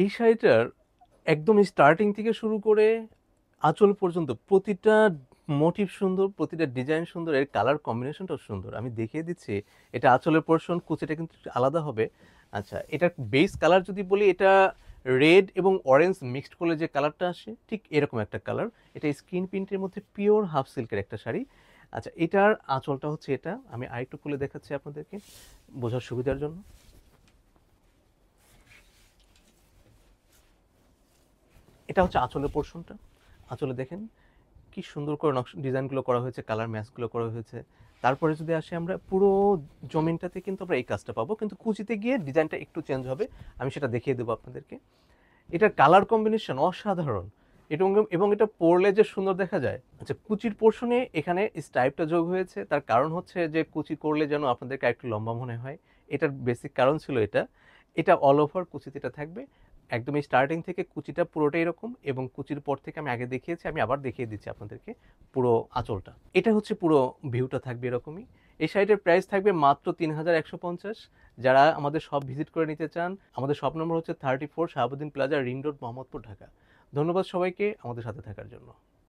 এই শাড়িটার একদম স্টার্টিং থেকে শুরু করে আঁচল পর্যন্ত প্রতিটা মোটিভ সুন্দর, প্রতিটা ডিজাইন সুন্দর, এর কালার কম্বিনেশনটাও সুন্দর। আমি দেখিয়ে দিচ্ছি। এটা আঁচলের পোর্শন, কুচিটা কিন্তু একটু আলাদা হবে। আচ্ছা, এটার বেস কালার যদি বলি, এটা রেড এবং অরেঞ্জ মিক্সড করলে যে কালারটা আসে ঠিক এরকম একটা কালার। এটা স্ক্রিন প্রিন্টের মধ্যে পিওর হাফ সিল্কের একটা শাড়ি। আচ্ছা, এটার আঁচলটা হচ্ছে এটা, আমি আরেকটু খুলে দেখাচ্ছি আপনাদেরকে বোঝার সুবিধার জন্য। এটা হচ্ছে আঁচলের পোর্শনটা। আঁচলে দেখেন কি সুন্দর করে নকশা ডিজাইনগুলো করা হয়েছে, কালার ম্যাচগুলো করা হয়েছে। তারপরে যদি আসি আমরা পুরো জমিনটাতে কিন্তু আমরা এই কাজটা পাবো, কিন্তু কুচিতে গিয়ে ডিজাইনটা একটু চেঞ্জ হবে। আমি সেটা দেখিয়ে দেবো আপনাদেরকে। এটার কালার কম্বিনেশন অসাধারণ। এবং এটা পরলে যে সুন্দর দেখা যায়। আচ্ছা, কুচির পোর্শনে এখানে স্টাইপটা যোগ হয়েছে, তার কারণ হচ্ছে যে কুচি করলে যেন আপনাদেরকে একটু লম্বা মনে হয়। এটার বেসিক কারণ ছিল এটা। এটা অল ওভার কুচিতে এটা থাকবে। একদমই স্টার্টিং থেকে কুচিটা পুরোটাই এরকম, এবং কুচির পর থেকে আমি আগে দেখিয়েছি, আমি আবার দেখিয়ে দিচ্ছি আপনাদেরকে পুরো আঁচলটা। এটা হচ্ছে পুরো ভিউটা থাকবে এরকমই। এই শাড়িটার প্রাইস থাকবে মাত্র ৩,১৫০। যারা আমাদের শপ ভিজিট করে নিতে চান, আমাদের শপ নম্বর হচ্ছে 34 Shahabuddin plaza, ring road, Mohammadpur, Dhaka. ধন্যবাদ সবাইকে আমাদের সাথে থাকার জন্য।